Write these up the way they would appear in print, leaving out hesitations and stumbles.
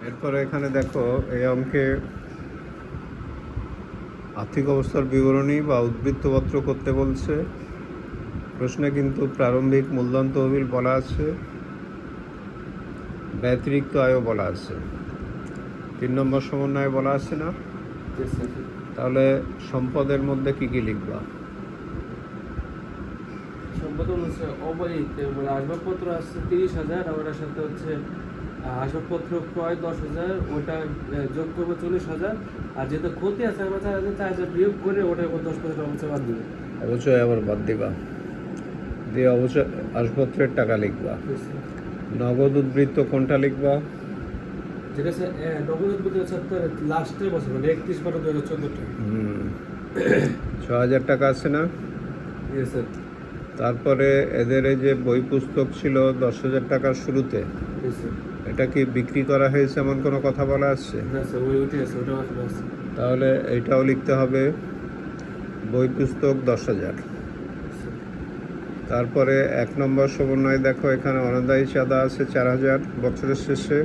এরপরে এখানে দেখো এই অঙ্কে আর্থিক অবস্থার বিবরণী বা উদ্বৃত্তপত্র করতে বলছে। প্রশ্নে কিন্তু প্রারম্ভিক মূলধন তহবিল বলা আছে, ব্যতিরিক্ত আয়ও বলা আছে, 3 নম্বর সমন্বয়ে বলা আছে না? তাহলে সম্পদের মধ্যে কি কি লিখবা? সম্পদ হচ্ছে অবহিত আসবাবপত্র আছে 30,000, আর ওটার সাথে হচ্ছে আসবাবপত্র ক্রয় 10,000, ওটা যোগ করবো 40,000, আর যেটা ক্ষতি আছে আমরা 4,000 বিয়োগ করে ওটার উপর 10% অবশ্যই বাদ দিবে। অবশ্যই আবার বাদ দিবা, দিয়ে অবশ্যই আসবাবপত্রের টাকা লিখবা। নগদ উদ্বৃত্ত কোনটা লিখবা? যেটা হচ্ছে নগদ উদ্বৃত্ত হচ্ছে আপনার লাস্টের বছর মানে 31/12/2014 6,000 টাকা আছে না? Yes sir. তারপরে এদের এই যে বই পুস্তক ছিল 10,000 টাকার শুরুতে, ইয়েস স্যার। এটা কি বিক্রি করা হয়েছে এমন কোনো কথা বলা আছে? না স্যার, ওইটাই আছে, ওটাও আসলে আছে। তাহলে এইটাও লিখতে হবে, বই পুস্তক 10,000। তারপরে 1 নম্বর সমন্বয় দেখো এখানে অনাদায়ী চাঁদা আছে 4,000 বছরের শেষে,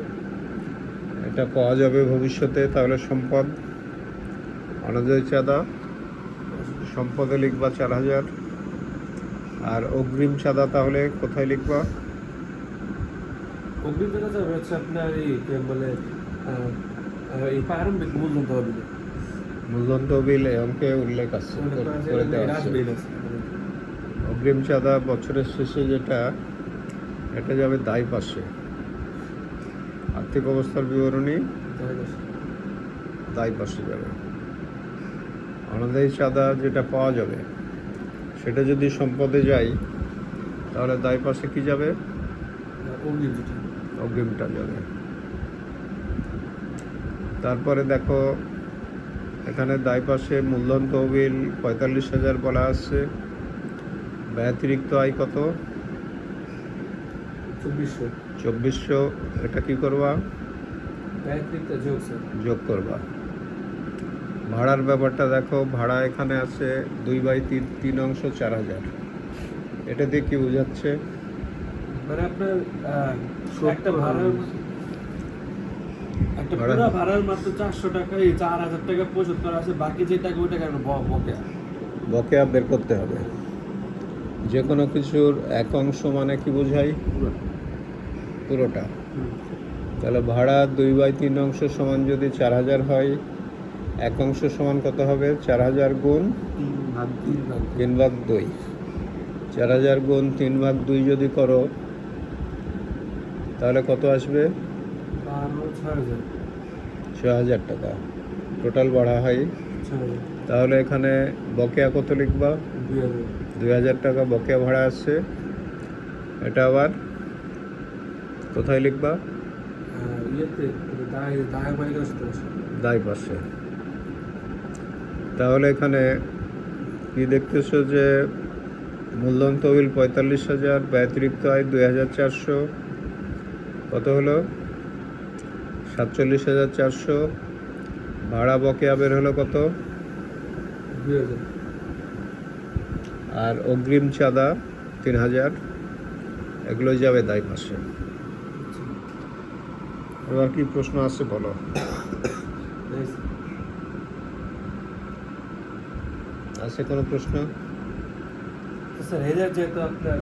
এটা পাওয়া যাবে ভবিষ্যতে। তাহলে সম্পদ, অনাদায়ী চাঁদা সম্পদে লিখবা 4,000। আর অগ্রিম চাঁদা তাহলে কোথায় লিখবা? অগ্রিম যেটা যাবে হচ্ছে আপনার এই বলে এই প্রারম্ভিক মূলধন তহবিল। মূলধন তহবিল এই অঙ্কে উল্লেখ আছে, করে দেওয়া আছে। অগ্রিম চাঁদা বছরের শেষে যেটা, এটা যাবে দায় পাশে। আর্থিক অবস্থার বিবরণী দায় পাশে যাবে। অনাদায়ী চাঁদা যেটা পাওয়া যাবে সেটা যদি সম্পদে যায় তাহলে দায় পাশে কি যাবে? অগ্রিমটা যাবে। তারপরে দেখো এখানে দায় পাশে মূলধন তহবিল 45,000 বলা আছে, ব্যতিরিক্ত আয় কত? 2400। এটা কি করবা? যোগ করবা। ভাড়ার ব্যাপারটা দেখো, ভাড়া এখানে আছে 2/3, 3 অংশ 4,000। এটা দিয়ে কি বোঝাচ্ছে? মানে আপনার একটা ভাড়ার মাত্র 400 টাকা, এই 4,000 টাকা পরিশোধ করা আছে, বাকি যে টাকা ওই টাকা বকেয়া বের করতে হবে। যে কোনো কিছুর এক অংশ মানে কি বোঝায়? পুরোটা। তাহলে ভাড়া 2/3 অংশ সমান যদি 4,000 হয়, এক অংশ সমান কত হবে? 4,000 গুণ 3/2। 4,000 গুণ 3/2 যদি করো তাহলে কত আসবে? 6,000 টাকা টোটাল ভাড়া হয়। তাহলে এখানে বকেয়া কত লিখবা? 2,000 টাকা বকেয়া ভাড়া আছে। এটা আবার কোথায় লিখবা? দায় পাশে। তাহলে এখানে কি দেখতেছো যে মূলধন তহবিল 45,000, ব্যতিরিক্ত আয় 2,400, কত হলো? 47,400। ভাড়া বকেয়া বের হলো কত? 2,000। আর অগ্রিম চাঁদা 3,000। এগুলো যাবে দায় পাশে। এবার কি প্রশ্ন আছে বলো? আছে কোনো প্রশ্ন? স্যার, যেহেতু আপনার